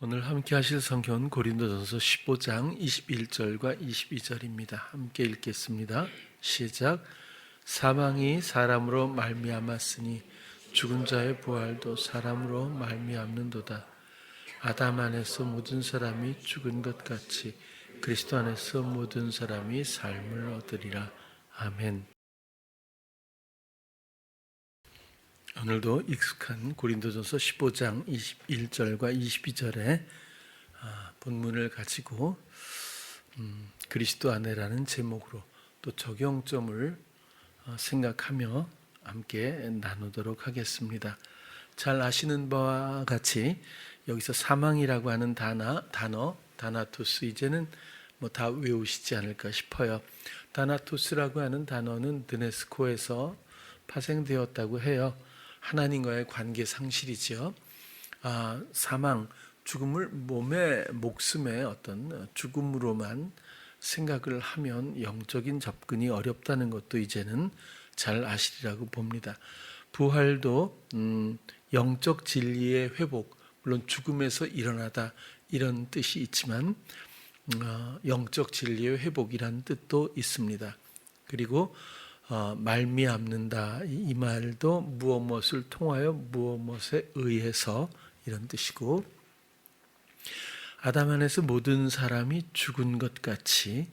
오늘 함께 하실 성경은 고린도전서 15장 21절과 22절입니다. 함께 읽겠습니다. 시작. 사망이 사람으로 말미암았으니 죽은 자의 부활도 사람으로 말미암는도다. 아담 안에서 모든 사람이 죽은 것 같이 그리스도 안에서 모든 사람이 삶을 얻으리라. 아멘. 오늘도 익숙한 고린도전서 15장 21절과 22절의 본문을 가지고 그리스도 안에라는 제목으로 또 적용점을 생각하며 함께 나누도록 하겠습니다. 잘 아시는 바와 같이 여기서 사망이라고 하는 단어 다나토스, 이제는 뭐 다 외우시지 않을까 싶어요. 다나토스라고 하는 단어는 드네스코에서 파생되었다고 해요. 하나님과의 관계 상실이죠. 사망, 죽음을 목숨의 어떤 죽음으로만 생각을 하면 영적인 접근이 어렵다는 것도 이제는 잘 아시리라고 봅니다. 부활도 영적 진리의 회복, 물론 죽음에서 일어나다 이런 뜻이 있지만 영적 진리의 회복이란 뜻도 있습니다. 그리고 말미암는다, 이 말도 무엇을 통하여 무엇에 의해서 이런 뜻이고, 아담 안에서 모든 사람이 죽은 것 같이,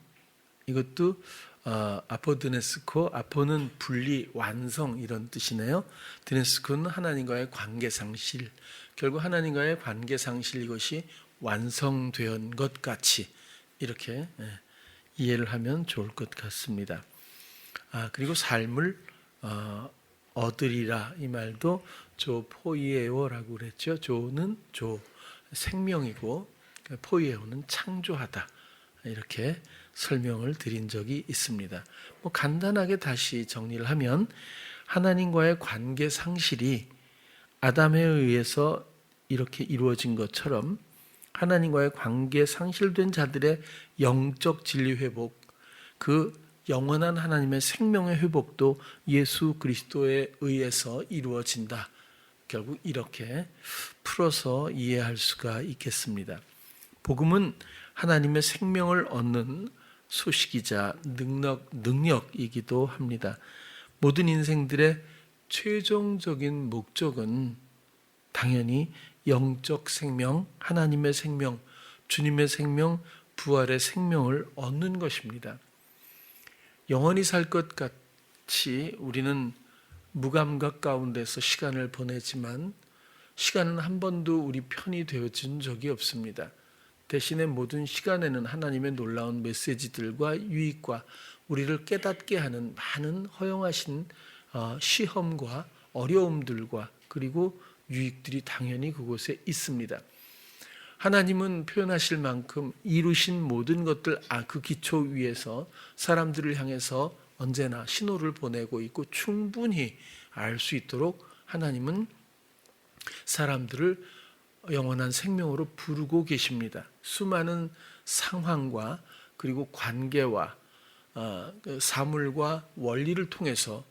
이것도 아포드네스코, 아포는 분리, 완성 이런 뜻이네요. 드네스코는 하나님과의 관계 상실, 결국 하나님과의 관계 상실, 이것이 완성된 것 같이 이렇게 이해를 하면 좋을 것 같습니다. 그리고 삶을 얻으리라, 이 말도 조포이에오라고 그랬죠. 조는 생명이고 포이에오는 창조하다, 이렇게 설명을 드린 적이 있습니다. 간단하게 다시 정리를 하면 하나님과의 관계 상실이 아담에 의해서 이렇게 이루어진 것처럼 하나님과의 관계 상실된 자들의 영적 진리 회복, 그 영원한 하나님의 생명의 회복도 예수 그리스도에 의해서 이루어진다. 결국 이렇게 풀어서 이해할 수가 있겠습니다. 복음은 하나님의 생명을 얻는 소식이자 능력이기도 합니다. 모든 인생들의 최종적인 목적은 당연히 영적 생명, 하나님의 생명, 주님의 생명, 부활의 생명을 얻는 것입니다. 영원히 살 것 같이 우리는 무감각 가운데서 시간을 보내지만 시간은 한 번도 우리 편이 되어준 적이 없습니다. 대신에 모든 시간에는 하나님의 놀라운 메시지들과 유익과 우리를 깨닫게 하는 많은 허용하신 시험과 어려움들과 그리고 유익들이 당연히 그곳에 있습니다. 하나님은 표현하실 만큼 이루신 모든 것들, 그 기초 위에서 사람들을 향해서 언제나 신호를 보내고 있고, 충분히 알 수 있도록 하나님은 사람들을 영원한 생명으로 부르고 계십니다. 수많은 상황과 그리고 관계와 사물과 원리를 통해서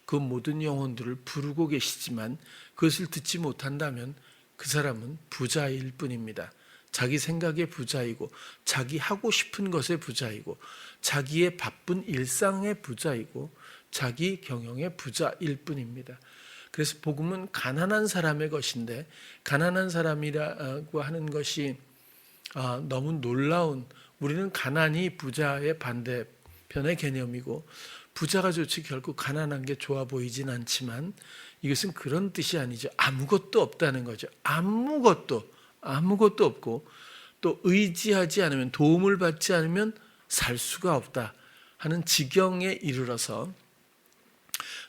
그 모든 영혼들을 부르고 계시지만 그것을 듣지 못한다면 그 사람은 부자일 뿐입니다. 자기 생각의 부자이고 자기 하고 싶은 것의 부자이고 자기의 바쁜 일상의 부자이고 자기 경영의 부자일 뿐입니다. 그래서 복음은 가난한 사람의 것인데, 가난한 사람이라고 하는 것이 너무 놀라운, 우리는 가난이 부자의 반대편의 개념이고, 부자가 좋지 결국 가난한 게 좋아 보이진 않지만 이것은 그런 뜻이 아니죠. 아무것도 없다는 거죠. 아무것도 없고 또 의지하지 않으면, 도움을 받지 않으면 살 수가 없다 하는 지경에 이르러서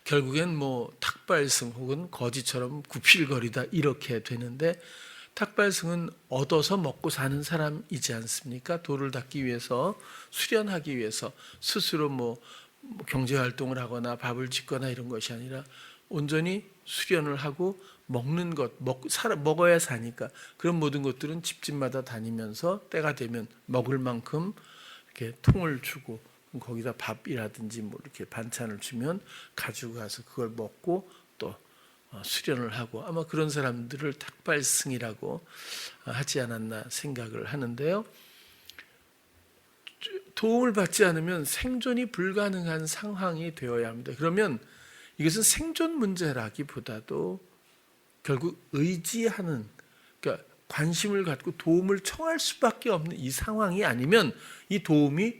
결국엔 탁발승 혹은 거지처럼 구필거리다 이렇게 되는데, 탁발승은 얻어서 먹고 사는 사람이지 않습니까? 도를 닦기 위해서, 수련하기 위해서 스스로 경제활동을 하거나 밥을 짓거나 이런 것이 아니라 온전히 수련을 하고 먹는 것, 먹어야 사니까 그런 모든 것들은 집집마다 다니면서 때가 되면 먹을 만큼 이렇게 통을 주고 거기다 밥이라든지 이렇게 반찬을 주면 가지고 가서 그걸 먹고 또 수련을 하고 아마 그런 사람들을 탁발승이라고 하지 않았나 생각을 하는데요. 도움을 받지 않으면 생존이 불가능한 상황이 되어야 합니다. 그러면 이것은 생존 문제라기보다도 결국 의지하는, 그러니까 관심을 갖고 도움을 청할 수밖에 없는 이 상황이 아니면 이 도움이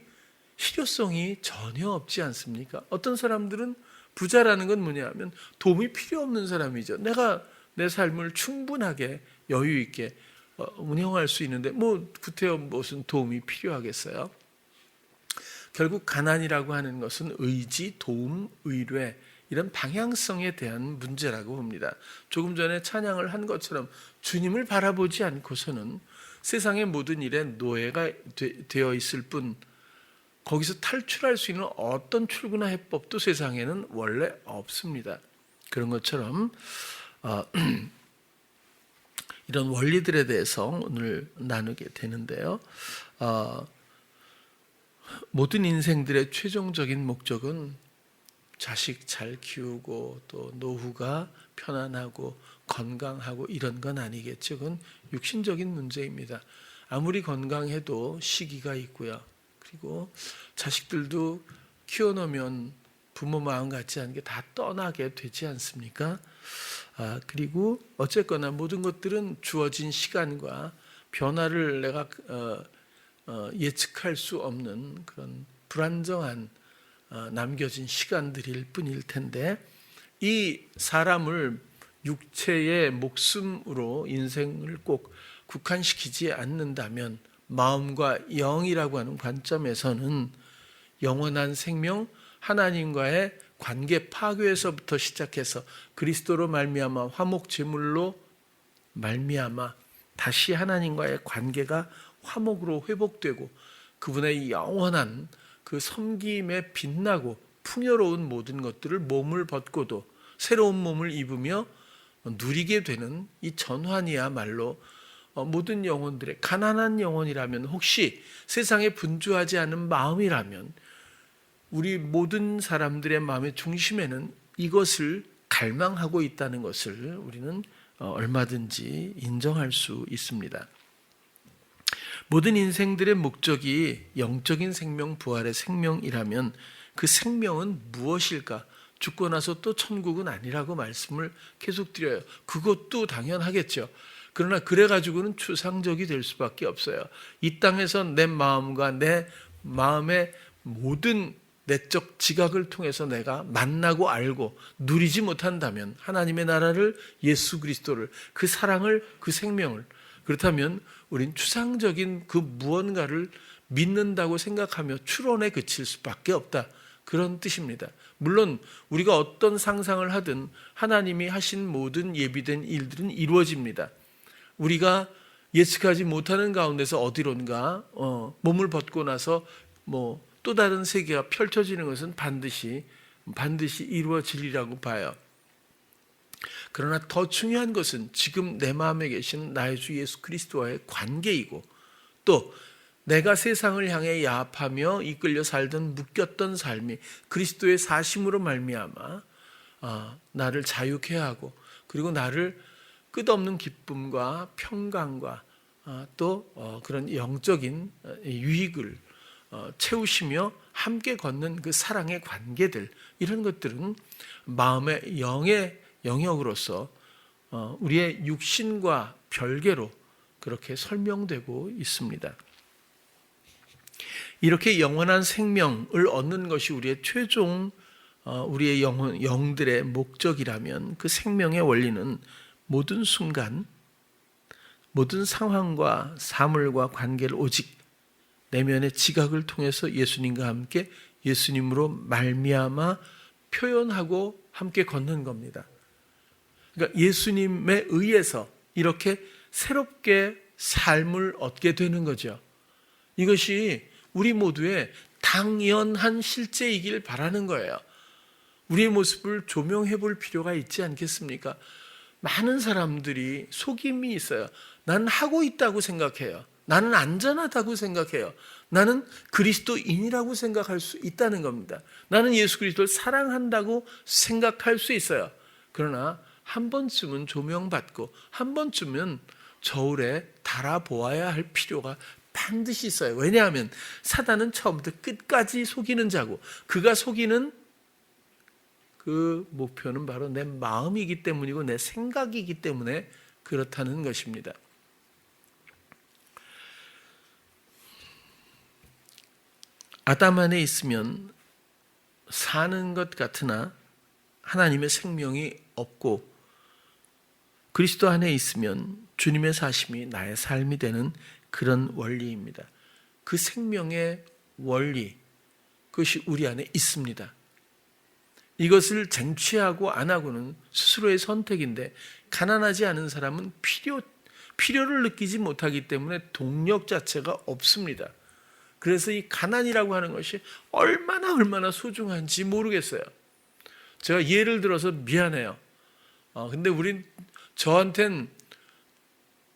실효성이 전혀 없지 않습니까? 어떤 사람들은 부자라는 건 뭐냐면 도움이 필요 없는 사람이죠. 내가 내 삶을 충분하게 여유 있게 운영할 수 있는데 뭐 구태여 무슨 도움이 필요하겠어요? 결국 가난이라고 하는 것은 의지, 도움, 의뢰 이런 방향성에 대한 문제라고 봅니다. 조금 전에 찬양을 한 것처럼 주님을 바라보지 않고서는 세상의 모든 일에 노예가 되어 있을 뿐 거기서 탈출할 수 있는 어떤 출구나 해법도 세상에는 원래 없습니다. 그런 것처럼 이런 원리들에 대해서 오늘 나누게 되는데요. 모든 인생들의 최종적인 목적은 자식 잘 키우고 또 노후가 편안하고 건강하고 이런 건 아니겠죠. 그건 육신적인 문제입니다. 아무리 건강해도 시기가 있고요. 그리고 자식들도 키워놓으면 부모 마음 같지 않게 다 떠나게 되지 않습니까? 그리고 어쨌거나 모든 것들은 주어진 시간과 변화를 내가 예측할 수 없는 그런 불안정한 남겨진 시간들일 뿐일 텐데 이 사람을 육체의 목숨으로 인생을 꼭 국한시키지 않는다면 마음과 영이라고 하는 관점에서는 영원한 생명, 하나님과의 관계 파괴에서부터 시작해서 그리스도로 말미암아 화목 제물로 말미암아 다시 하나님과의 관계가 화목으로 회복되고 그분의 영원한 그 섬김에 빛나고 풍요로운 모든 것들을 몸을 벗고도 새로운 몸을 입으며 누리게 되는 이 전환이야말로 모든 영혼들의 가난한 영혼이라면 혹시 세상에 분주하지 않은 마음이라면 우리 모든 사람들의 마음의 중심에는 이것을 갈망하고 있다는 것을 우리는 얼마든지 인정할 수 있습니다. 모든 인생들의 목적이 영적인 생명, 부활의 생명이라면 그 생명은 무엇일까? 죽고 나서 또 천국은 아니라고 말씀을 계속 드려요. 그것도 당연하겠죠. 그러나 그래가지고는 추상적이 될 수밖에 없어요. 이 땅에서 내 마음과 내 마음의 모든 내적 지각을 통해서 내가 만나고 알고 누리지 못한다면 하나님의 나라를, 예수 그리스도를, 그 사랑을, 그 생명을, 그렇다면 우린 추상적인 그 무언가를 믿는다고 생각하며 추론에 그칠 수밖에 없다. 그런 뜻입니다. 물론 우리가 어떤 상상을 하든 하나님이 하신 모든 예비된 일들은 이루어집니다. 우리가 예측하지 못하는 가운데서 어디론가 몸을 벗고 나서 또 다른 세계가 펼쳐지는 것은 반드시 이루어지리라고 봐요. 그러나 더 중요한 것은 지금 내 마음에 계신 나의 주 예수 그리스도와의 관계이고 또 내가 세상을 향해 야합하며 이끌려 살던 묶였던 삶이 그리스도의 사심으로 말미암아 나를 자유케 하고 그리고 나를 끝없는 기쁨과 평강과 또 그런 영적인 유익을 채우시며 함께 걷는 그 사랑의 관계들, 이런 것들은 마음의 영의 영역으로서 우리의 육신과 별개로 그렇게 설명되고 있습니다. 이렇게 영원한 생명을 얻는 것이 우리의 최종 우리의 영들의 목적이라면 그 생명의 원리는 모든 순간, 모든 상황과 사물과 관계를 오직 내면의 지각을 통해서 예수님과 함께 예수님으로 말미암아 표현하고 함께 걷는 겁니다. 그러니까 예수님에 의해서 이렇게 새롭게 삶을 얻게 되는 거죠. 이것이 우리 모두의 당연한 실제이길 바라는 거예요. 우리의 모습을 조명해 볼 필요가 있지 않겠습니까? 많은 사람들이 속임이 있어요. 나는 하고 있다고 생각해요. 나는 안전하다고 생각해요. 나는 그리스도인이라고 생각할 수 있다는 겁니다. 나는 예수 그리스도를 사랑한다고 생각할 수 있어요. 그러나 한 번쯤은 조명받고 한 번쯤은 저울에 달아보아야 할 필요가 반드시 있어요. 왜냐하면 사단은 처음부터 끝까지 속이는 자고, 그가 속이는 그 목표는 바로 내 마음이기 때문이고 내 생각이기 때문에 그렇다는 것입니다. 아담 안에 있으면 사는 것 같으나 하나님의 생명이 없고, 그리스도 안에 있으면 주님의 사심이 나의 삶이 되는 그런 원리입니다. 그 생명의 원리, 그것이 우리 안에 있습니다. 이것을 쟁취하고 안 하고는 스스로의 선택인데, 가난하지 않은 사람은 필요를 느끼지 못하기 때문에 동력 자체가 없습니다. 그래서 이 가난이라고 하는 것이 얼마나 소중한지 모르겠어요. 제가 예를 들어서 미안해요. 근데 저한텐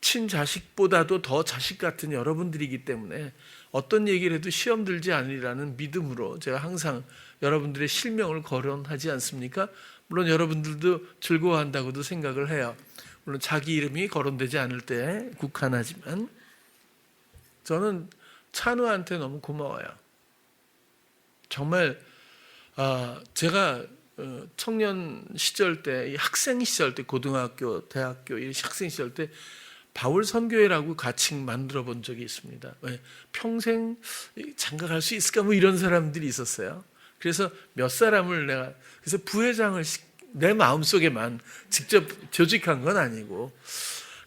친자식보다도 더 자식 같은 여러분들이기 때문에 어떤 얘기를 해도 시험 들지 않으리라는 믿음으로 제가 항상 여러분들의 실명을 거론하지 않습니까? 물론 여러분들도 즐거워한다고도 생각을 해요. 물론 자기 이름이 거론되지 않을 때 국한하지만, 저는 찬우한테 너무 고마워요. 정말 제가 청년 시절 때, 학생 시절 때, 고등학교, 대학교 학생 시절 때 바울 선교회라고 가칭 만들어 본 적이 있습니다. 평생 장가갈 수 있을까 뭐 이런 사람들이 있었어요. 그래서 몇 사람을 그래서 부회장을 내 마음속에만 직접 조직한 건 아니고,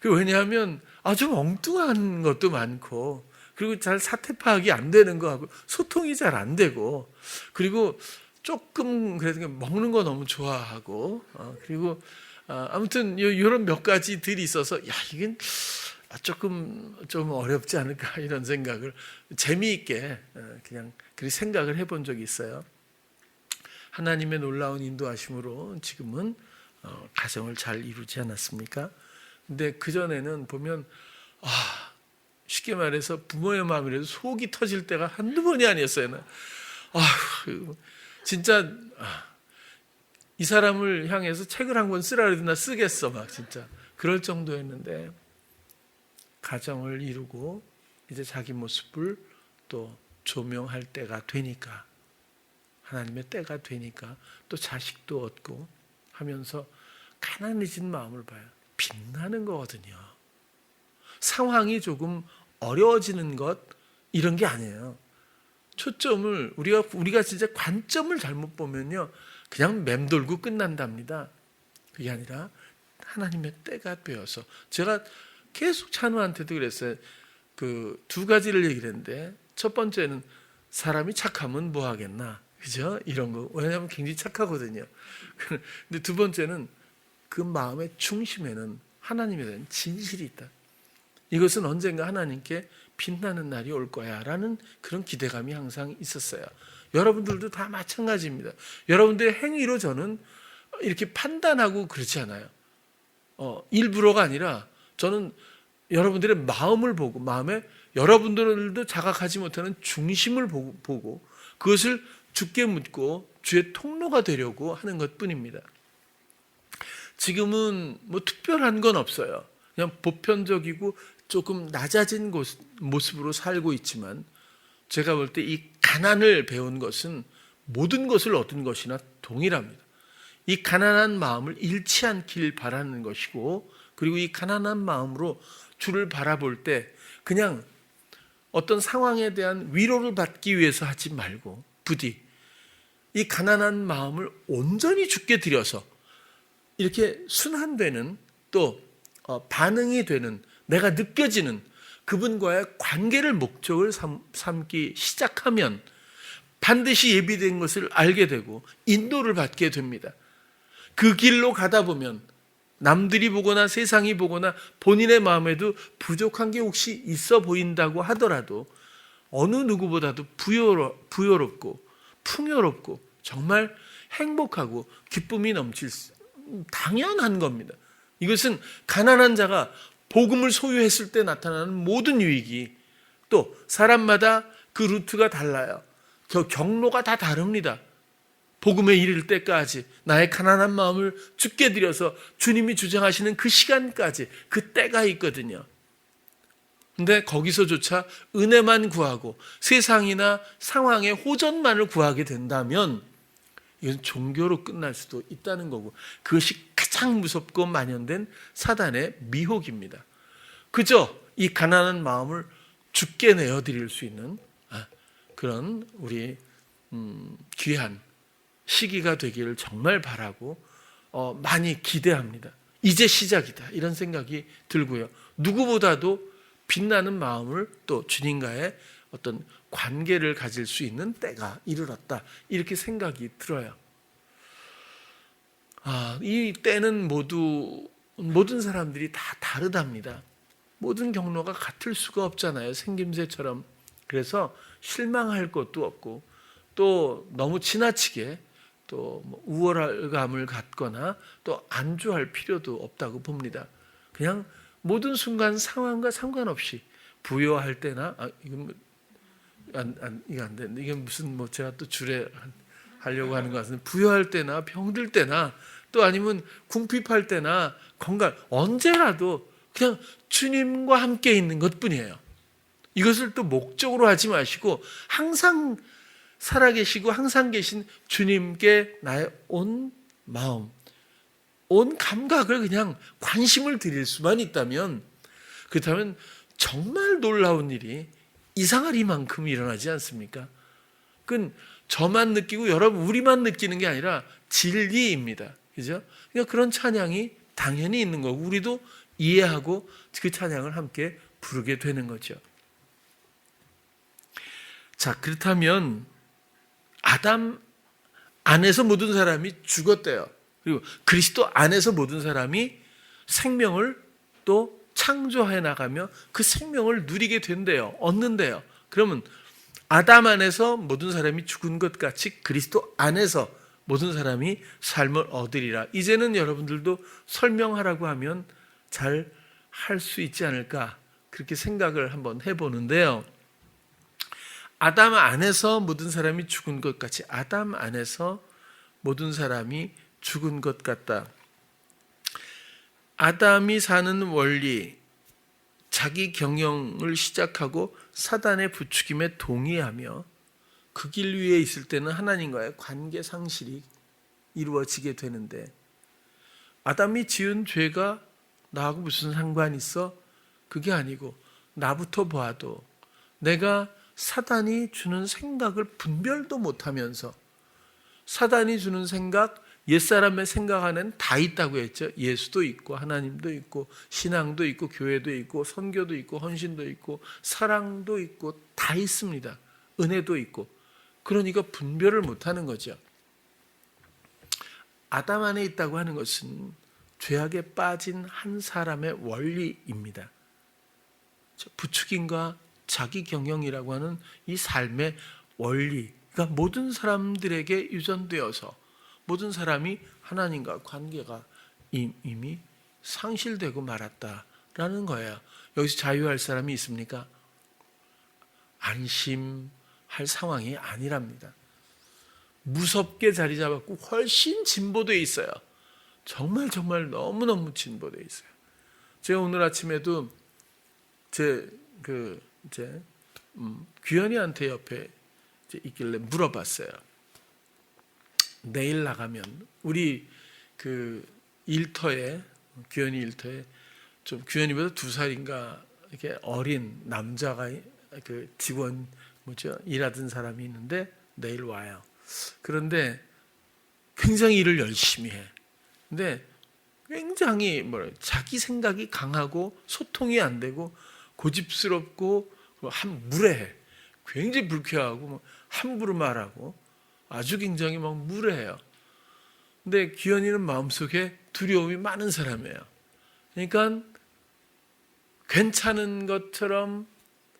왜냐하면 아주 엉뚱한 것도 많고, 그리고 잘 사태 파악이 안 되는 거하고 소통이 잘 안 되고, 그리고 조금 그래도 먹는 거 너무 좋아하고, 그리고 아무튼 이런 몇 가지들이 있어서 이건 조금 좀 어렵지 않을까 이런 생각을 재미있게 그냥 그렇게 생각을 해본 적이 있어요. 하나님의 놀라운 인도하심으로 지금은 가정을 잘 이루지 않았습니까? 근데 그전에는 보면 쉽게 말해서 부모의 마음이라도 속이 터질 때가 한두 번이 아니었어요. 진짜 이 사람을 향해서 책을 한 권 쓰라 그래도 나 쓰겠어 막 진짜 그럴 정도였는데, 가정을 이루고 이제 자기 모습을 또 조명할 때가 되니까, 하나님의 때가 되니까 또 자식도 얻고 하면서 가난해진 마음을 봐요. 빛나는 거거든요. 상황이 조금 어려워지는 것 이런 게 아니에요. 초점을 우리가 진짜 관점을 잘못 보면요, 그냥 맴돌고 끝난답니다. 그게 아니라 하나님의 때가 되어서, 제가 계속 찬우한테도 그랬어요. 그 두 가지를 얘기를 했는데, 첫 번째는 사람이 착하면 뭐 하겠나, 그죠? 이런 거. 왜냐하면 굉장히 착하거든요. 근데 두 번째는 그 마음의 중심에는 하나님에 대한 진실이 있다. 이것은 언젠가 하나님께 빛나는 날이 올 거야 라는 그런 기대감이 항상 있었어요. 여러분들도 다 마찬가지입니다. 여러분들의 행위로 저는 이렇게 판단하고 그렇지 않아요. 일부러가 아니라 저는 여러분들의 마음을 보고, 마음에 여러분들도 자각하지 못하는 중심을 보고 그것을 주께 묻고 주의 통로가 되려고 하는 것뿐입니다. 지금은 뭐 특별한 건 없어요. 그냥 보편적이고 조금 낮아진 모습으로 살고 있지만, 제가 볼 때 이 가난을 배운 것은 모든 것을 얻은 것이나 동일합니다. 이 가난한 마음을 잃지 않길 바라는 것이고, 그리고 이 가난한 마음으로 주를 바라볼 때 그냥 어떤 상황에 대한 위로를 받기 위해서 하지 말고, 부디 이 가난한 마음을 온전히 주께 드려서 이렇게 순환되는, 또 반응이 되는, 내가 느껴지는 그분과의 관계를 목적을 삼기 시작하면 반드시 예비된 것을 알게 되고 인도를 받게 됩니다. 그 길로 가다 보면 남들이 보거나 세상이 보거나 본인의 마음에도 부족한 게 혹시 있어 보인다고 하더라도 어느 누구보다도 부여롭고 풍요롭고 정말 행복하고 기쁨이 넘칠 당연한 겁니다. 이것은 가난한 자가 복음을 소유했을 때 나타나는 모든 유익이, 또 사람마다 그 루트가 달라요. 경로가 다 다릅니다. 복음에 이를 때까지 나의 가난한 마음을 주께 드려서 주님이 주장하시는 그 시간까지 그 때가 있거든요. 근데 거기서조차 은혜만 구하고 세상이나 상황의 호전만을 구하게 된다면 이건 종교로 끝날 수도 있다는 거고, 그것이 가장 무섭고 만연된 사단의 미혹입니다. 그저 이 가난한 마음을 주께 내어드릴 수 있는 그런 우리 귀한 시기가 되기를 정말 바라고 많이 기대합니다. 이제 시작이다 이런 생각이 들고요. 누구보다도 빛나는 마음을 또 주님과의 어떤 관계를 가질 수 있는 때가 이르렀다 이렇게 생각이 들어요. 이 때는 모든 사람들이 다 다르답니다. 모든 경로가 같을 수가 없잖아요. 생김새처럼. 그래서 실망할 것도 없고 또 너무 지나치게 또 우월감을 갖거나 또 안주할 필요도 없다고 봅니다. 그냥 모든 순간 상황과 상관없이 부여할 때나 이건 이거 안 되는데 이게 무슨 제가 또 주례 하려고 하는 것 같은데, 부여할 때나 병들 때나 또 아니면 궁핍할 때나 건강 언제라도 그냥 주님과 함께 있는 것뿐이에요. 이것을 또 목적으로 하지 마시고 항상 살아계시고 항상 계신 주님께 나의 온 마음, 온 감각을 그냥 관심을 드릴 수만 있다면, 그렇다면 정말 놀라운 일이 이상하리만큼 일어나지 않습니까? 그건 저만 느끼고 여러분 우리만 느끼는 게 아니라 진리입니다. 그죠? 그러니까 그런 찬양이 당연히 있는 거고 우리도 이해하고 그 찬양을 함께 부르게 되는 거죠. 자, 그렇다면 아담 안에서 모든 사람이 죽었대요. 그리고 그리스도 안에서 모든 사람이 생명을 또 창조해 나가며 그 생명을 누리게 된대요. 얻는데요. 그러면 아담 안에서 모든 사람이 죽은 것 같이 그리스도 안에서 모든 사람이 삶을 얻으리라. 이제는 여러분들도 설명하라고 하면 잘 할 수 있지 않을까 그렇게 생각을 한번 해보는데요. 아담 안에서 모든 사람이 죽은 것 같이 아담 안에서 모든 사람이 죽은 것 같다. 아담이 사는 원리, 자기 경영을 시작하고 사단의 부추김에 동의하며 그 길 위에 있을 때는 하나님과의 관계 상실이 이루어지게 되는데, 아담이 지은 죄가 나하고 무슨 상관이 있어? 그게 아니고 나부터 봐도 내가 사단이 주는 생각을 분별도 못하면서, 사단이 주는 생각, 옛사람의 생각 안에는 다 있다고 했죠. 예수도 있고 하나님도 있고 신앙도 있고 교회도 있고 선교도 있고 헌신도 있고 사랑도 있고 다 있습니다. 은혜도 있고. 그러니까 분별을 못하는 거죠. 아담 안에 있다고 하는 것은 죄악에 빠진 한 사람의 원리입니다. 부추김과 자기 경영이라고 하는 이 삶의 원리가 모든 사람들에게 유전되어서 모든 사람이 하나님과 관계가 이미 상실되고 말았다라는 거예요. 여기서 자유할 사람이 있습니까? 안심할 상황이 아니랍니다. 무섭게 자리 잡았고 훨씬 진보되어 있어요. 정말 너무너무 진보되어 있어요. 제가 오늘 아침에도 규현이한테 옆에 있길래 물어봤어요. 내일 나가면 우리 그 일터에, 규현이 일터에 좀 규현이보다 2살인가 이렇게 어린 남자가 그 직원 일하던 사람이 있는데 내일 와요. 그런데 굉장히 일을 열심히 해. 근데 굉장히 자기 생각이 강하고 소통이 안 되고 고집스럽고 무례해. 굉장히 불쾌하고 함부로 말하고 아주 굉장히 무례해요. 근데 기현이는 마음속에 두려움이 많은 사람이에요. 그러니까 괜찮은 것처럼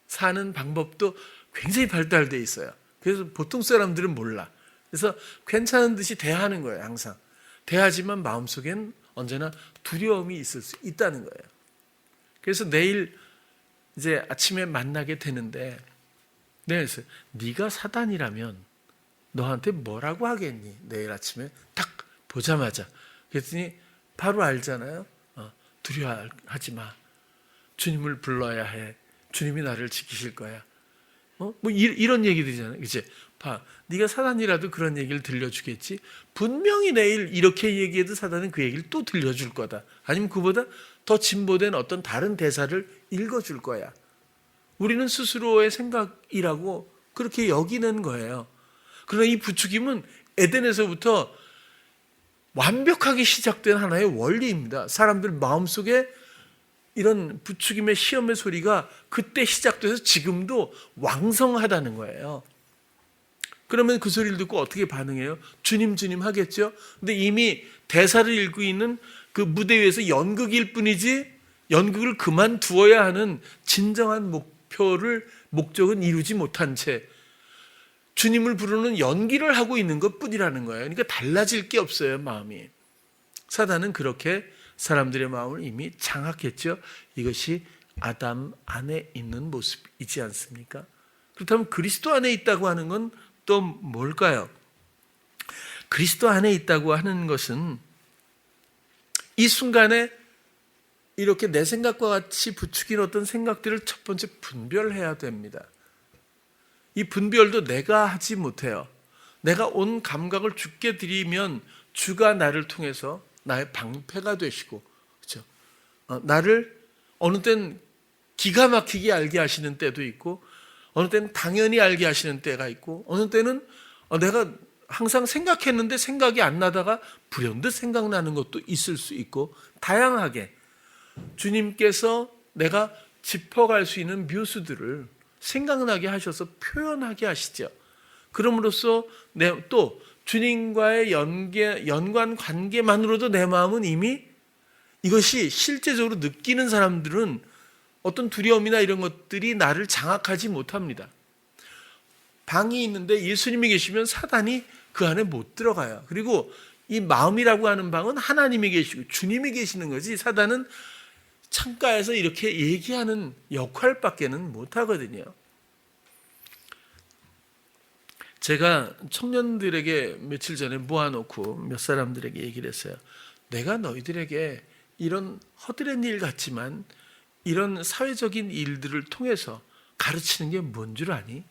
사는 방법도 굉장히 발달되어 있어요. 그래서 보통 사람들은 몰라. 그래서 괜찮은 듯이 대하는 거예요. 항상 대하지만 마음속엔 언제나 두려움이 있을 수 있다는 거예요. 그래서 내일 이제 아침에 만나게 되는데, 내가 네가 사단이라면 너한테 뭐라고 하겠니? 내일 아침에 딱 보자마자. 그랬더니 바로 알잖아요. 두려워하지 마. 주님을 불러야 해. 주님이 나를 지키실 거야. 이런 얘기들이잖아요. 이제 봐, 네가 사단이라도 그런 얘기를 들려주겠지. 분명히 내일 이렇게 얘기해도 사단은 그 얘기를 또 들려줄 거다. 아니면 그보다 더 진보된 어떤 다른 대사를 읽어줄 거야. 우리는 스스로의 생각이라고 그렇게 여기는 거예요. 그러나 이 부추김은 에덴에서부터 완벽하게 시작된 하나의 원리입니다. 사람들 마음속에 이런 부추김의 시험의 소리가 그때 시작돼서 지금도 왕성하다는 거예요. 그러면 그 소리를 듣고 어떻게 반응해요? 주님 주님 하겠죠? 근데 이미 대사를 읽고 있는 그 무대 위에서 연극일 뿐이지 연극을 그만두어야 하는 진정한 목적은 이루지 못한 채 주님을 부르는 연기를 하고 있는 것뿐이라는 거예요. 그러니까 달라질 게 없어요, 마음이. 사단은 그렇게 사람들의 마음을 이미 장악했죠. 이것이 아담 안에 있는 모습이지 않습니까? 그렇다면 그리스도 안에 있다고 하는 건 또 뭘까요? 그리스도 안에 있다고 하는 것은 이 순간에 이렇게 내 생각과 같이 부추긴 어떤 생각들을 첫 번째 분별해야 됩니다. 이 분별도 내가 하지 못해요. 내가 온 감각을 주께 드리면 주가 나를 통해서 나의 방패가 되시고, 그렇죠? 나를 어느 땐 기가 막히게 알게 하시는 때도 있고, 어느 때는 당연히 알게 하시는 때가 있고, 어느 때는 내가 항상 생각했는데 생각이 안 나다가 불현듯 생각나는 것도 있을 수 있고, 다양하게 주님께서 내가 짚어갈 수 있는 묘수들을 생각나게 하셔서 표현하게 하시죠. 그럼으로써 또 주님과의 연관 관계만으로도 내 마음은 이미 이것이 실제적으로 느끼는 사람들은 어떤 두려움이나 이런 것들이 나를 장악하지 못합니다. 방이 있는데 예수님이 계시면 사단이 그 안에 못 들어가요. 그리고 이 마음이라고 하는 방은 하나님이 계시고 주님이 계시는 거지 사단은 창가에서 이렇게 얘기하는 역할밖에는 못하거든요. 제가 청년들에게 며칠 전에 모아놓고 몇 사람들에게 얘기를 했어요. 내가 너희들에게 이런 허드렛 일 같지만 이런 사회적인 일들을 통해서 가르치는 게 뭔 줄 아니?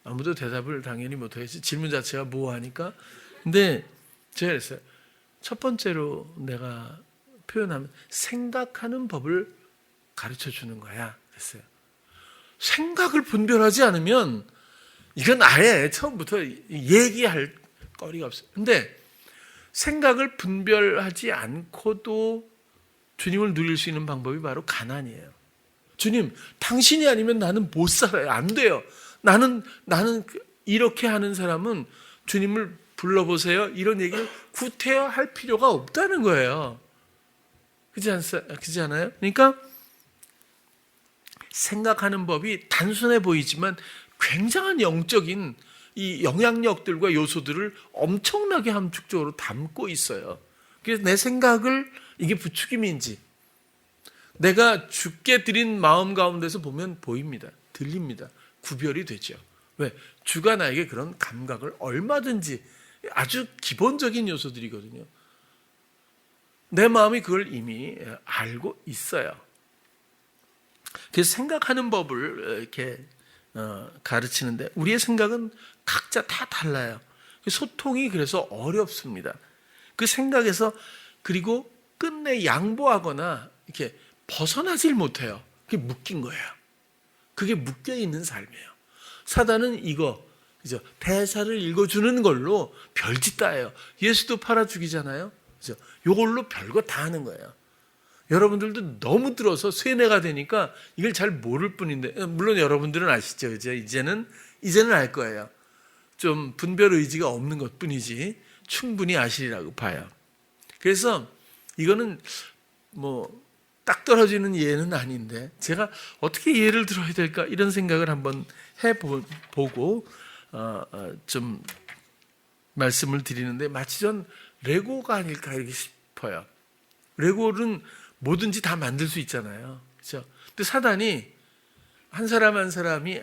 아무도 대답을 당연히 못하겠지. 질문 자체가 모호하니까. 근데 제가 그랬어요. 첫 번째로 내가 표현하면 생각하는 법을 가르쳐 주는 거야. 그랬어요. 생각을 분별하지 않으면 이건 아예 처음부터 얘기할 거리가 없어요. 근데 생각을 분별하지 않고도 주님을 누릴 수 있는 방법이 바로 가난이에요. 주님, 당신이 아니면 나는 못 살아요. 안 돼요. 나는 이렇게 하는 사람은 주님을 불러보세요. 이런 얘기를 구태여 할 필요가 없다는 거예요. 그렇지 않아요? 그러니까 생각하는 법이 단순해 보이지만 굉장한 영적인 이 영향력들과 요소들을 엄청나게 함축적으로 담고 있어요. 그래서 내 생각을 이게 부추김인지 내가 주께 드린 마음 가운데서 보면 보입니다. 들립니다. 구별이 되죠. 왜? 주가 나에게 그런 감각을 얼마든지 아주 기본적인 요소들이거든요. 내 마음이 그걸 이미 알고 있어요. 그래서 생각하는 법을 이렇게 가르치는데 우리의 생각은 각자 다 달라요. 소통이 그래서 어렵습니다. 그 생각에서 그리고 끝내 양보하거나 이렇게 벗어나질 못해요. 그게 묶인 거예요. 그게 묶여 있는 삶이에요. 사단은 이거 그죠? 대사를 읽어주는 걸로 별짓 다 해요. 예수도 팔아 죽이잖아요. 그죠? 요걸로 별거 다 하는 거예요. 여러분들도 너무 들어서 쇠뇌가 되니까 이걸 잘 모를 뿐인데 물론 여러분들은 아시죠. 이제는 알 거예요. 좀 분별 의지가 없는 것뿐이지 충분히 아시리라고 봐요. 그래서 이거는 뭐 딱 떨어지는 예는 아닌데 제가 어떻게 예를 들어야 될까 이런 생각을 한번 해보고 좀 말씀을 드리는데 마치 전 레고가 아닐까 이렇게 싶어요. 레고는 뭐든지 다 만들 수 있잖아요. 그렇죠? 근데 사단이 한 사람 한 사람이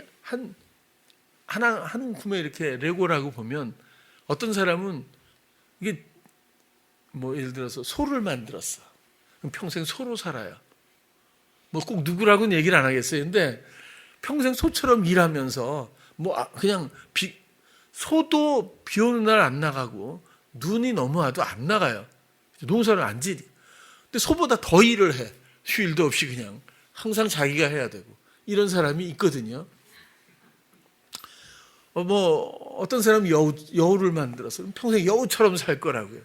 한 움큼에 이렇게 레고라고 보면 어떤 사람은 이게 뭐 예를 들어서 소를 만들었어. 그럼 평생 소로 살아요. 뭐 꼭 누구라고는 얘기를 안 하겠어요. 근데 평생 소처럼 일하면서 뭐 그냥 소도 비 오는 날 안 나가고 눈이 너무 와도 안 나가요. 농사를 안 지니. 근데 소보다 더 일을 해. 휴일도 없이 그냥 항상 자기가 해야 되고 이런 사람이 있거든요. 뭐 어떤 사람은 여우를 만들어서 평생 여우처럼 살 거라고요.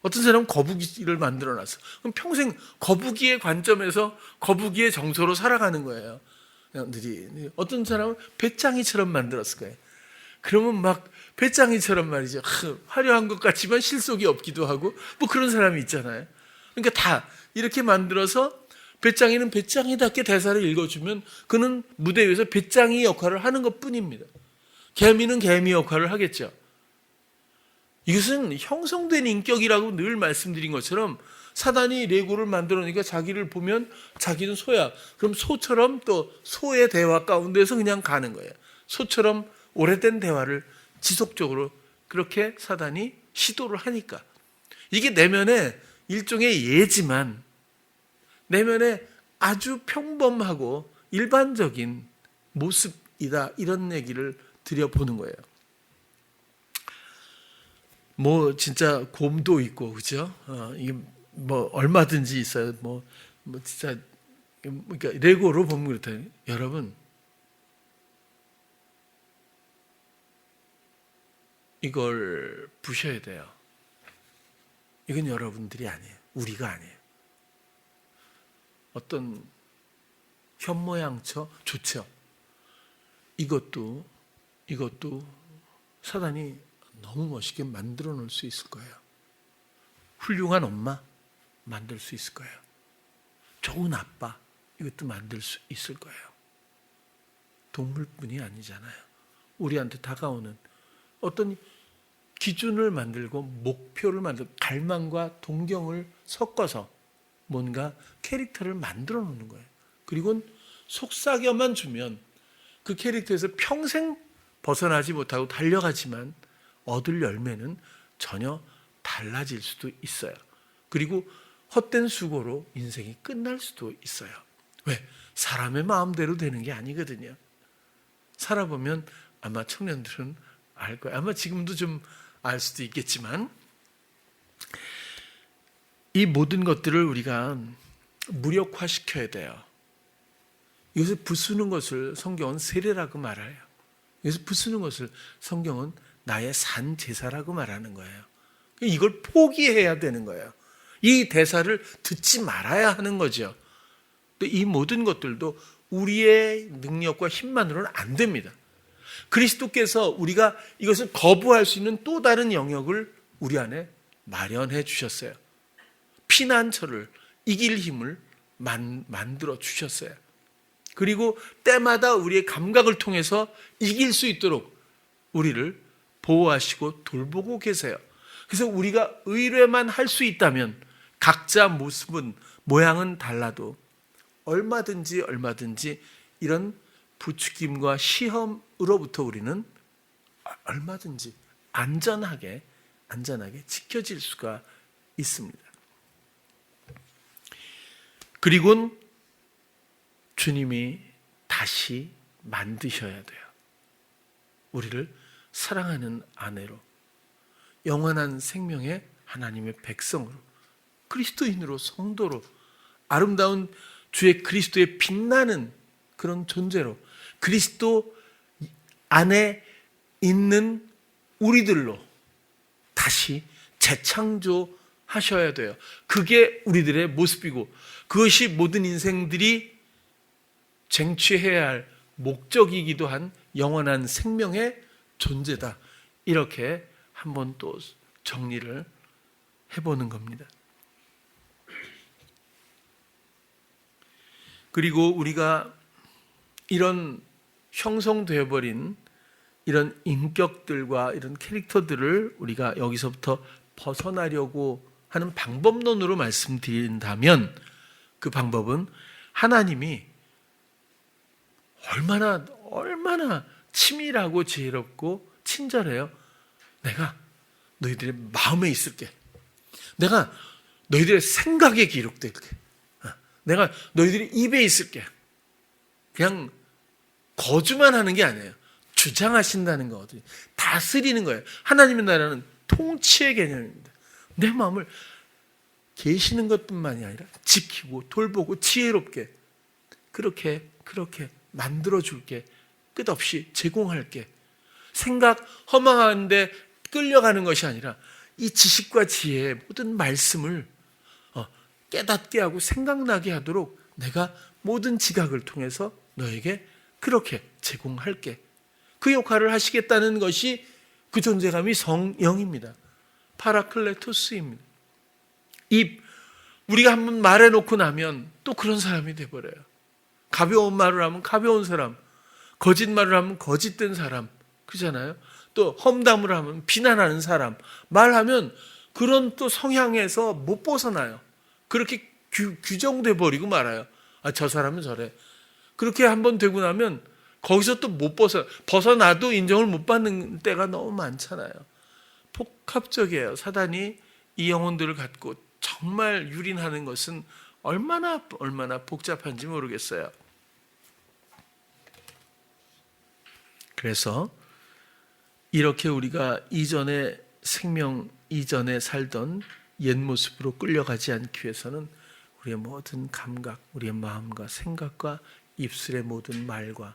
어떤 사람은 거북이를 만들어놨어. 그럼 평생 거북이의 관점에서 거북이의 정서로 살아가는 거예요. 그냥 어떤 사람은 배짱이처럼 만들었을 거예요. 그러면 막 배짱이처럼 말이죠. 화려한 것 같지만 실속이 없기도 하고 뭐 그런 사람이 있잖아요. 그러니까 다 이렇게 만들어서 배짱이는 배짱이답게 대사를 읽어주면 그는 무대 위에서 배짱이 역할을 하는 것뿐입니다. 개미는 개미 역할을 하겠죠. 이것은 형성된 인격이라고 늘 말씀드린 것처럼 사단이 레고를 만들어내니까 자기를 보면 자기는 소야. 그럼 소처럼 또 소의 대화 가운데서 그냥 가는 거예요. 소처럼 오래된 대화를 지속적으로 그렇게 사단이 시도를 하니까. 이게 내면에 일종의 예지만 내면에 아주 평범하고 일반적인 모습이다. 이런 얘기를 드려보는 거예요. 뭐 진짜 곰도 있고 그죠? 이게 뭐 얼마든지 있어요. 뭐 진짜 그러니까 레고로 보면 그렇다. 여러분 이걸 부셔야 돼요. 이건 여러분들이 아니에요. 우리가 아니에요. 어떤 현모양처 좋죠. 이것도 사단이 너무 멋있게 만들어 놓을 수 있을 거예요. 훌륭한 엄마 만들 수 있을 거예요. 좋은 아빠 이것도 만들 수 있을 거예요. 동물뿐이 아니잖아요. 우리한테 다가오는 어떤 기준을 만들고 목표를 만들고 갈망과 동경을 섞어서 뭔가 캐릭터를 만들어 놓는 거예요. 그리고 속삭여만 주면 그 캐릭터에서 평생 벗어나지 못하고 달려가지만 얻을 열매는 전혀 달라질 수도 있어요. 그리고 헛된 수고로 인생이 끝날 수도 있어요. 왜? 사람의 마음대로 되는 게 아니거든요. 살아보면 아마 청년들은 알 거예요. 아마 지금도 좀 알 수도 있겠지만 이 모든 것들을 우리가 무력화시켜야 돼요. 이것을 부수는 것을 성경은 세례라고 말해요. 이것을 부수는 것을 성경은 나의 산 제사라고 말하는 거예요. 이걸 포기해야 되는 거예요. 이 대사를 듣지 말아야 하는 거죠. 이 모든 것들도 우리의 능력과 힘만으로는 안 됩니다. 그리스도께서 우리가 이것을 거부할 수 있는 또 다른 영역을 우리 안에 마련해 주셨어요. 피난처를 이길 힘을 만들어 주셨어요. 그리고 때마다 우리의 감각을 통해서 이길 수 있도록 우리를 보호하시고 돌보고 계세요. 그래서 우리가 의뢰만 할 수 있다면 각자 모습은 모양은 달라도 얼마든지 이런 부추김과 시험으로부터 우리는 얼마든지 안전하게 지켜질 수가 있습니다. 그리고 주님이 다시 만드셔야 돼요. 우리를 사랑하는 아내로, 영원한 생명의 하나님의 백성으로, 그리스도인으로, 성도로, 아름다운 주의 그리스도의 빛나는 그런 존재로, 그리스도 안에 있는 우리들로 다시 재창조하셔야 돼요. 그게 우리들의 모습이고 그것이 모든 인생들이 쟁취해야 할 목적이기도 한 영원한 생명의 존재다. 이렇게 한번 또 정리를 해보는 겁니다. 그리고 우리가 이런 형성되어 버린 이런 인격들과 이런 캐릭터들을 우리가 여기서부터 벗어나려고 하는 방법론으로 말씀드린다면 그 방법은 하나님이 얼마나 치밀하고 지혜롭고 친절해요. 내가 너희들의 마음에 있을게. 내가 너희들의 생각에 기록될게. 내가 너희들의 입에 있을게. 그냥 거주만 하는 게 아니에요. 주장하신다는 거거든요. 다스리는 거예요. 하나님의 나라는 통치의 개념입니다. 내 마음을 계시는 것뿐만이 아니라 지키고 돌보고 지혜롭게 그렇게 만들어줄게. 끝없이 제공할게. 생각 허망한데 끌려가는 것이 아니라 이 지식과 지혜의 모든 말씀을 깨닫게 하고 생각나게 하도록 내가 모든 지각을 통해서 너에게 그렇게 제공할게. 그 역할을 하시겠다는 것이 그 존재감이 성령입니다. 파라클레토스입니다. 우리가 한번 말해놓고 나면 또 그런 사람이 돼버려요. 가벼운 말을 하면 가벼운 사람, 거짓말을 하면 거짓된 사람, 그잖아요. 또 험담을 하면 비난하는 사람, 말하면 그런 또 성향에서 못 벗어나요. 그렇게 규정돼 버리고 말아요. 저 사람은 저래. 그렇게 한번 되고 나면 거기서 또 못 벗어나도 인정을 못 받는 때가 너무 많잖아요. 복합적이에요. 사단이 이 영혼들을 갖고 정말 유린하는 것은 얼마나 복잡한지 모르겠어요. 그래서 이렇게 우리가 이전의 생명 이전에 살던 옛 모습으로 끌려가지 않기 위해서는 우리의 모든 감각, 우리의 마음과 생각과 입술의 모든 말과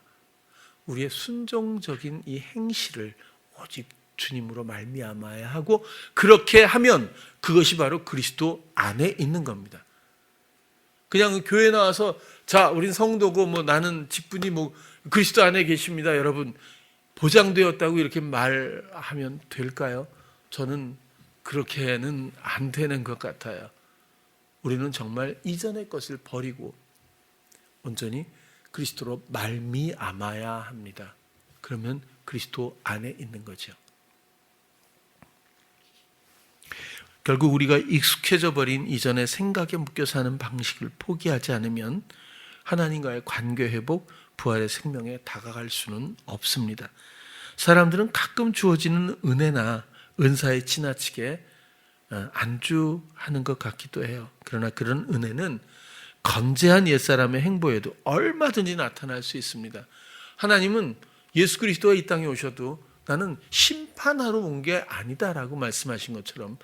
우리의 순종적인 이 행실을 오직 주님으로 말미암아야 하고, 그렇게 하면 그것이 바로 그리스도 안에 있는 겁니다. 그냥 교회 나와서 자, 우린 성도고 나는 직분이 그리스도 안에 계십니다. 여러분 보장되었다고 이렇게 말하면 될까요? 저는 그렇게는 안 되는 것 같아요. 우리는 정말 이전의 것을 버리고 온전히 그리스도로 말미암아야 합니다. 그러면 그리스도 안에 있는 거죠. 결국 우리가 익숙해져 버린 이전의 생각에 묶여 사는 방식을 포기하지 않으면 하나님과의 관계 회복, 부활의 생명에 다가갈 수는 없습니다. 사람들은 가끔 주어지는 은혜나 은사에 지나치게 안주하는 것 같기도 해요. 그러나 그런 은혜는 건재한 옛사람의 행보에도 얼마든지 나타날 수 있습니다. 하나님은 예수 그리스도가 이 땅에 오셔도 나는 심판하러 온 게 아니다라고 말씀하신 것처럼,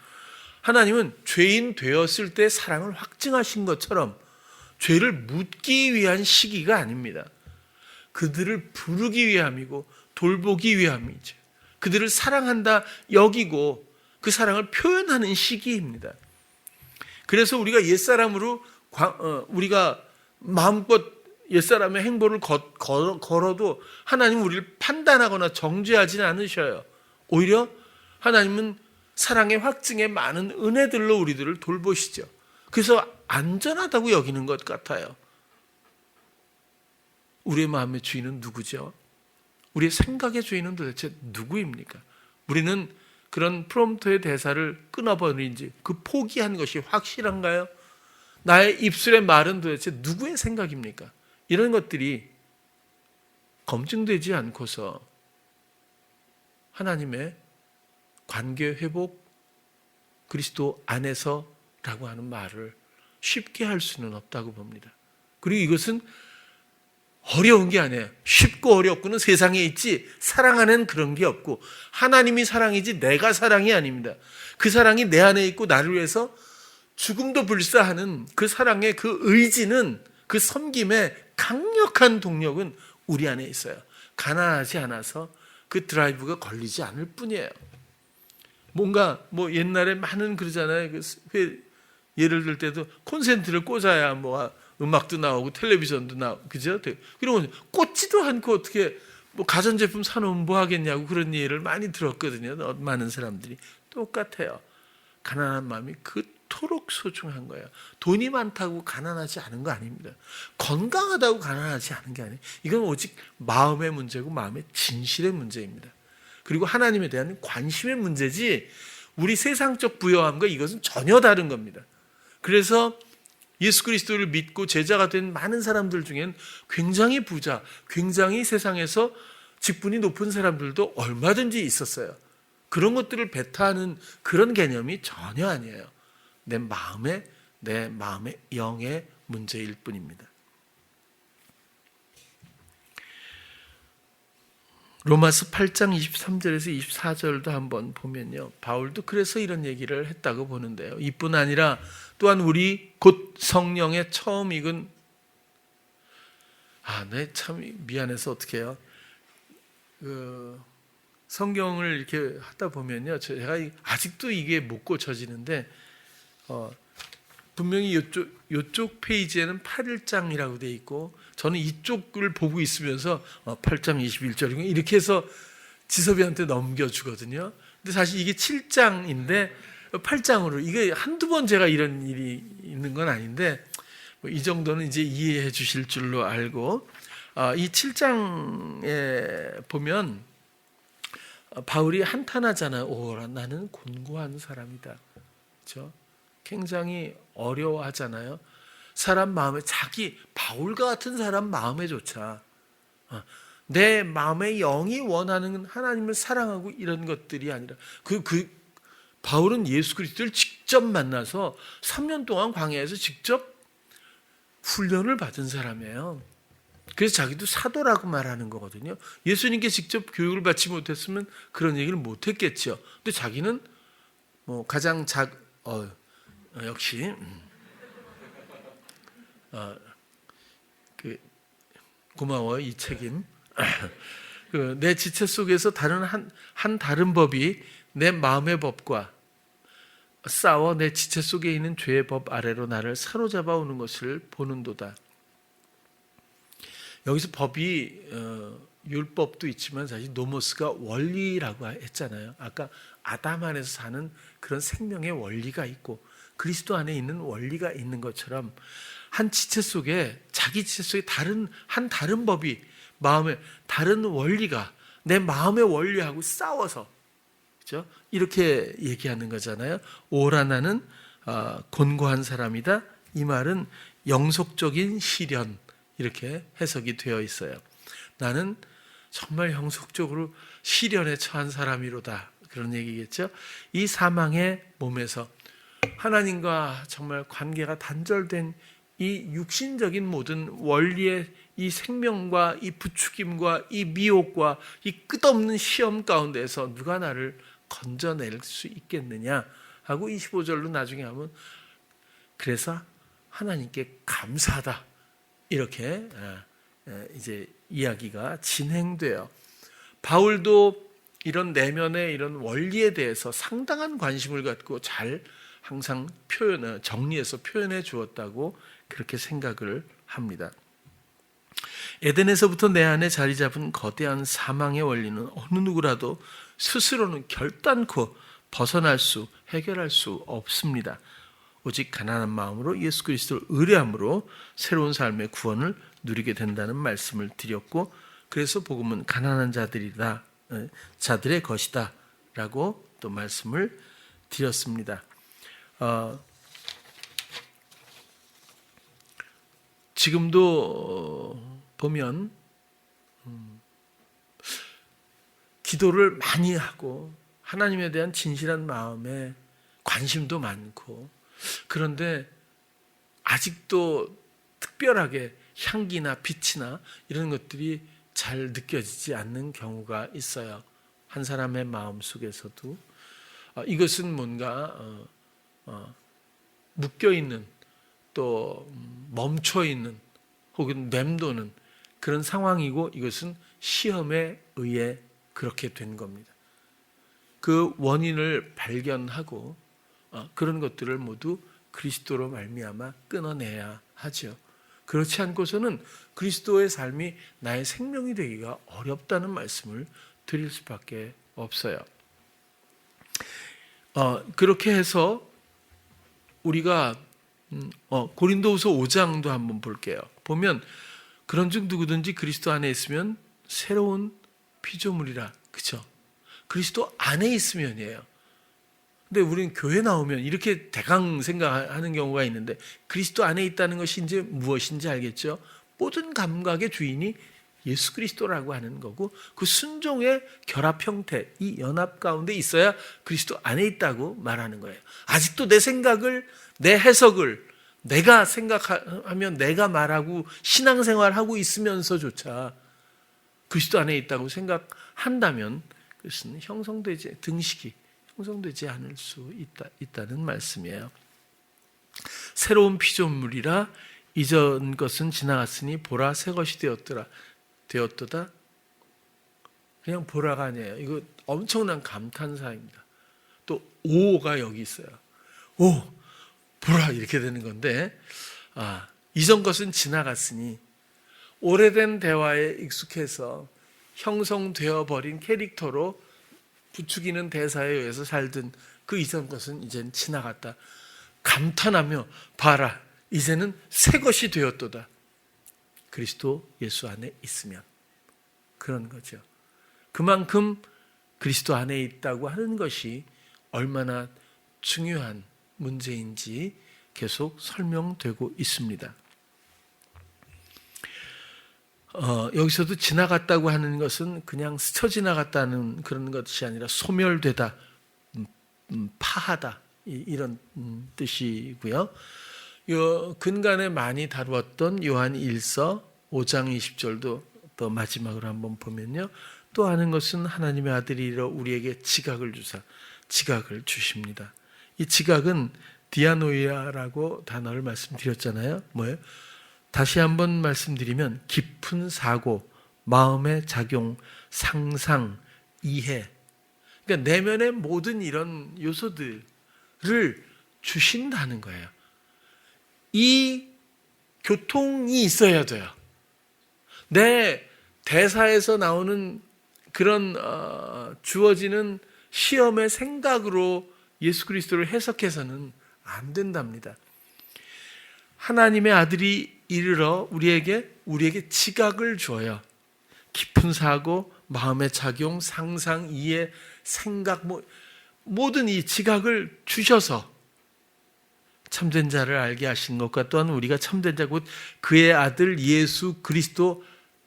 하나님은 죄인 되었을 때 사랑을 확증하신 것처럼 죄를 묻기 위한 시기가 아닙니다. 그들을 부르기 위함이고 돌보기 위함이죠. 그들을 사랑한다 여기고 그 사랑을 표현하는 시기입니다. 그래서 우리가 옛사람으로 우리가 마음껏 옛사람의 행보를 걸어도 하나님은 우리를 판단하거나 정죄하지는 않으셔요. 오히려 하나님은 사랑의 확증에 많은 은혜들로 우리들을 돌보시죠. 그래서 안전하다고 여기는 것 같아요. 우리의 마음의 주인은 누구죠? 우리의 생각의 주인은 도대체 누구입니까? 우리는 그런 프롬프트의 대사를 끊어버린지 그 포기한 것이 확실한가요? 나의 입술의 말은 도대체 누구의 생각입니까? 이런 것들이 검증되지 않고서 하나님의 관계 회복, 그리스도 안에서라고 하는 말을 쉽게 할 수는 없다고 봅니다. 그리고 이것은 어려운 게 아니에요. 쉽고 어렵고는 세상에 있지, 사랑 안에는 그런 게 없고 하나님이 사랑이지 내가 사랑이 아닙니다. 그 사랑이 내 안에 있고 나를 위해서 죽음도 불사하는 그 사랑의 그 의지는, 그 섬김의 강력한 동력은 우리 안에 있어요. 가난하지 않아서 그 드라이브가 걸리지 않을 뿐이에요. 뭔가 옛날에 많은 그러잖아요. 예를 들 때도 콘센트를 꽂아야 음악도 나오고 텔레비전도 나오고, 그죠? 그러면 꽂지도 않고 어떻게 가전제품 사놓으면 뭐 하겠냐고 그런 예를 많이 들었거든요. 많은 사람들이. 똑같아요. 가난한 마음이 그토록 소중한 거예요. 돈이 많다고 가난하지 않은 거 아닙니다. 건강하다고 가난하지 않은 게 아니에요. 이건 오직 마음의 문제고 마음의 진실의 문제입니다. 그리고 하나님에 대한 관심의 문제지 우리 세상적 부여함과 이것은 전혀 다른 겁니다. 그래서 예수 그리스도를 믿고 제자가 된 많은 사람들 중엔 굉장히 부자, 굉장히 세상에서 직분이 높은 사람들도 얼마든지 있었어요. 그런 것들을 배타하는 그런 개념이 전혀 아니에요. 내 마음의 영의 문제일 뿐입니다. 로마서 8장 23절에서 24절도 한번 보면요, 바울도 그래서 이런 얘기를 했다고 보는데요. 이뿐 아니라 또한 우리 곧 성령의 처음 익은 네, 참 미안해서 어떻게 해요. 성경을 이렇게 하다 보면요, 제가 아직도 이게 못 고쳐지는데 분명히 이쪽 페이지에는 8일장이라고 돼 있고 저는 이쪽을 보고 있으면서 8장 21절이고 이렇게 해서 지섭이한테 넘겨주거든요. 근데 사실 이게 7장인데 8장으로, 이게 한두 번 제가 이런 일이 있는 건 아닌데 이 정도는 이제 이해해 주실 줄로 알고, 이 7장에 보면 바울이 한탄하잖아요. 오라, 나는 곤고한 사람이다. 그렇죠? 굉장히 어려워하잖아요. 사람 마음에, 바울과 같은 사람 마음에조차 내 마음의 영이 원하는 하나님을 사랑하고 이런 것들이 아니라 바울은 예수 그리스도를 직접 만나서 3년 동안 광야에서 직접 훈련을 받은 사람이에요. 그래서 자기도 사도라고 말하는 거거든요. 예수님께 직접 교육을 받지 못했으면 그런 얘기를 못했겠죠. 근데 자기는 가장 역시 고마워요, 이 책임. 내 지체 속에서 다른 법이 내 마음의 법과 싸워 내 지체 속에 있는 죄의 법 아래로 나를 사로잡아 오는 것을 보는도다. 여기서 법이 율법도 있지만 사실 노모스가 원리라고 했잖아요. 아까 아담 안에서 사는 그런 생명의 원리가 있고 그리스도 안에 있는 원리가 있는 것처럼 한 지체 속에, 자기 지체 속에 다른 법이, 마음에 다른 원리가 내 마음의 원리하고 싸워서, 그렇죠? 이렇게 얘기하는 거잖아요. 오라, 나는 곤고한 사람이다. 이 말은 영속적인 시련, 이렇게 해석이 되어 있어요. 나는 정말 영속적으로 시련에 처한 사람이로다, 그런 얘기겠죠. 이 사망의 몸에서 하나님과 정말 관계가 단절된 이 육신적인 모든 원리의 이 생명과 이 부추김과 이 미혹과 이 끝없는 시험 가운데서 누가 나를 건져낼 수 있겠느냐 하고 25절로 나중에 하면, 그래서 하나님께 감사하다, 이렇게 이제 이야기가 진행돼요. 바울도 이런 내면의 이런 원리에 대해서 상당한 관심을 갖고 항상 정리해서 표현해 주었다고 그렇게 생각을 합니다. 에덴에서부터 내 안에 자리 잡은 거대한 사망의 원리는 어느 누구라도 스스로는 결단코 해결할 수 없습니다. 오직 가난한 마음으로 예수 그리스도를 의뢰함으로 새로운 삶의 구원을 누리게 된다는 말씀을 드렸고, 그래서 복음은 가난한 자들의 것이다 라고 또 말씀을 드렸습니다. 지금도 보면 기도를 많이 하고 하나님에 대한 진실한 마음에 관심도 많고, 그런데 아직도 특별하게 향기나 빛이나 이런 것들이 잘 느껴지지 않는 경우가 있어요. 한 사람의 마음 속에서도 이것은 뭔가 묶여있는, 또 멈춰있는 혹은 맴도는 그런 상황이고, 이것은 시험에 의해 그렇게 된 겁니다. 그 원인을 발견하고 그런 것들을 모두 그리스도로 말미암아 끊어내야 하죠. 그렇지 않고서는 그리스도의 삶이 나의 생명이 되기가 어렵다는 말씀을 드릴 수밖에 없어요. 그렇게 해서 우리가 고린도후서 5장도 한번 볼게요. 보면 그런즉 누구든지 그리스도 안에 있으면 새로운 피조물이라, 그렇죠? 그리스도 안에 있으면이에요. 근데 우리는 교회 나오면 이렇게 대강 생각하는 경우가 있는데, 그리스도 안에 있다는 것이 이제 무엇인지 알겠죠? 모든 감각의 주인이 예수 그리스도라고 하는 거고, 그 순종의 결합 형태, 이 연합 가운데 있어야 그리스도 안에 있다고 말하는 거예요. 아직도 내 생각을, 내 해석을 내가 생각하면 내가 말하고 신앙생활하고 있으면서조차 그리스도 안에 있다고 생각한다면 그것은 등식이 형성되지 않을 수 있다는 말씀이에요. 새로운 피조물이라 이전 것은 지나갔으니 보라 새 것이 되었도다. 그냥 보라가 아니에요. 이거 엄청난 감탄사입니다. 또 오가 여기 있어요. 오, 보라 이렇게 되는 건데, 이전 것은 지나갔으니 오래된 대화에 익숙해서 형성되어 버린 캐릭터로 부추기는 대사에 의해서 살던 그 이전 것은 이젠 지나갔다. 감탄하며 봐라, 이제는 새 것이 되었도다. 그리스도 예수 안에 있으면 그런 거죠. 그만큼 그리스도 안에 있다고 하는 것이 얼마나 중요한 문제인지 계속 설명되고 있습니다. 여기서도 지나갔다고 하는 것은 그냥 스쳐 지나갔다는 그런 것이 아니라 소멸되다, 파하다 이런 뜻이고요. 근간에 많이 다루었던 요한 1서 5장 20절도 또 마지막으로 한번 보면요. 또 아는 것은 하나님의 아들이라 우리에게 지각을 주사 지각을 주십니다. 이 지각은 디아노이아라고 단어를 말씀드렸잖아요. 뭐예요? 다시 한번 말씀드리면 깊은 사고, 마음의 작용, 상상, 이해, 그러니까 내면의 모든 이런 요소들을 주신다는 거예요. 이 교통이 있어야 돼요. 내 대사에서 나오는 그런 주어지는 시험의 생각으로 예수 그리스도를 해석해서는 안 된답니다. 하나님의 아들이 이르러 우리에게 지각을 줘요. 깊은 사고, 마음의 작용, 상상, 이해, 생각, 모든 이 지각을 주셔서 참된 자를 알게 하신 것과 또한 우리가 참된 자 곧 그의 아들 예수 그리스도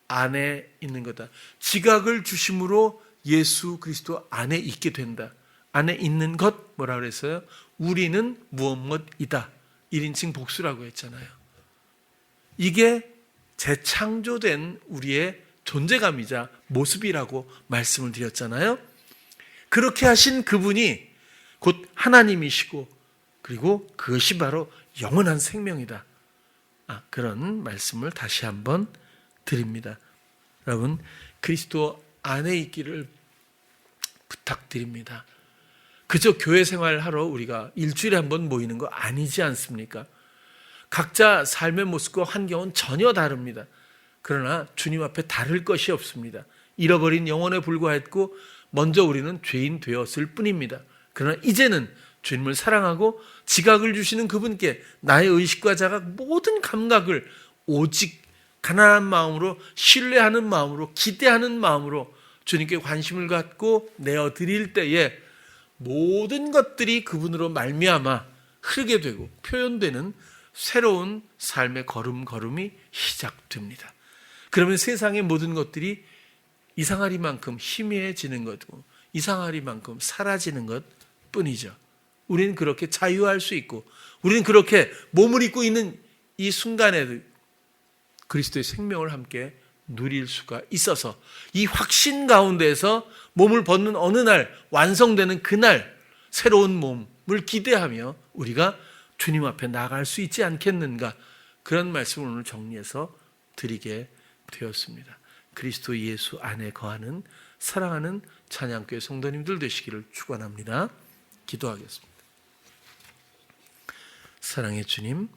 안에 있는 거다. 지각을 주심으로 예수 그리스도 안에 있게 된다. 안에 있는 것 뭐라 그랬어요? 우리는 무엇이다. 1인칭 복수라고 했잖아요. 이게 재창조된 우리의 존재감이자 모습이라고 말씀을 드렸잖아요. 그렇게 하신 그분이 곧 하나님이시고 그리고 그것이 바로 영원한 생명이다. 그런 말씀을 다시 한번 드립니다. 여러분, 그리스도 안에 있기를 부탁드립니다. 그저 교회 생활하러 우리가 일주일에 한 번 모이는 거 아니지 않습니까? 각자 삶의 모습과 환경은 전혀 다릅니다. 그러나 주님 앞에 다를 것이 없습니다. 잃어버린 영혼에 불과했고 먼저 우리는 죄인 되었을 뿐입니다. 그러나 이제는 주님을 사랑하고 지각을 주시는 그분께 나의 의식과 자각 모든 감각을 오직 가난한 마음으로, 신뢰하는 마음으로, 기대하는 마음으로 주님께 관심을 갖고 내어드릴 때에 모든 것들이 그분으로 말미암아 흐르게 되고 표현되는 새로운 삶의 걸음걸음이 시작됩니다. 그러면 세상의 모든 것들이 이상하리만큼 희미해지는 것이고 이상하리만큼 사라지는 것 뿐이죠. 우리는 그렇게 자유할 수 있고 우리는 그렇게 몸을 입고 있는 이 순간에 그리스도의 생명을 함께 누릴 수가 있어서 이 확신 가운데에서 몸을 벗는 어느 날 완성되는 그날 새로운 몸을 기대하며 우리가 주님 앞에 나갈 수 있지 않겠는가, 그런 말씀을 오늘 정리해서 드리게 되었습니다. 그리스도 예수 안에 거하는 사랑하는 찬양교회 성도님들 되시기를 축원합니다. 기도하겠습니다. 사랑의 주님,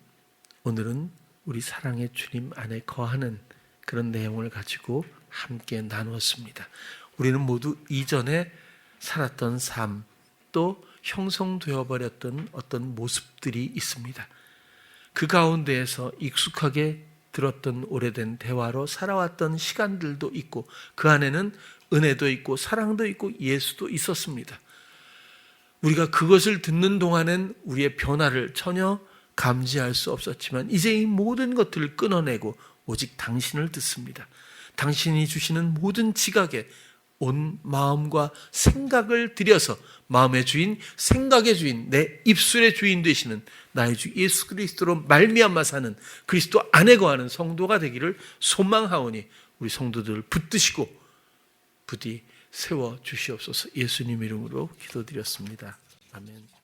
오늘은 우리 사랑의 주님 안에 거하는 그런 내용을 가지고 함께 나누었습니다. 우리는 모두 이전에 살았던 삶, 또 형성되어 버렸던 어떤 모습들이 있습니다. 그 가운데에서 익숙하게 들었던 오래된 대화로 살아왔던 시간들도 있고 그 안에는 은혜도 있고 사랑도 있고 예수도 있었습니다. 우리가 그것을 듣는 동안엔 우리의 변화를 전혀 감지할 수 없었지만 이제 이 모든 것들을 끊어내고 오직 당신을 듣습니다. 당신이 주시는 모든 지각에 온 마음과 생각을 들여서 마음의 주인, 생각의 주인, 내 입술의 주인 되시는 나의 주 예수 그리스도로 말미암아 사는 그리스도 안에 거하는 성도가 되기를 소망하오니 우리 성도들을 붙드시고 부디 세워 주시옵소서. 예수님 이름으로 기도드렸습니다. 아멘.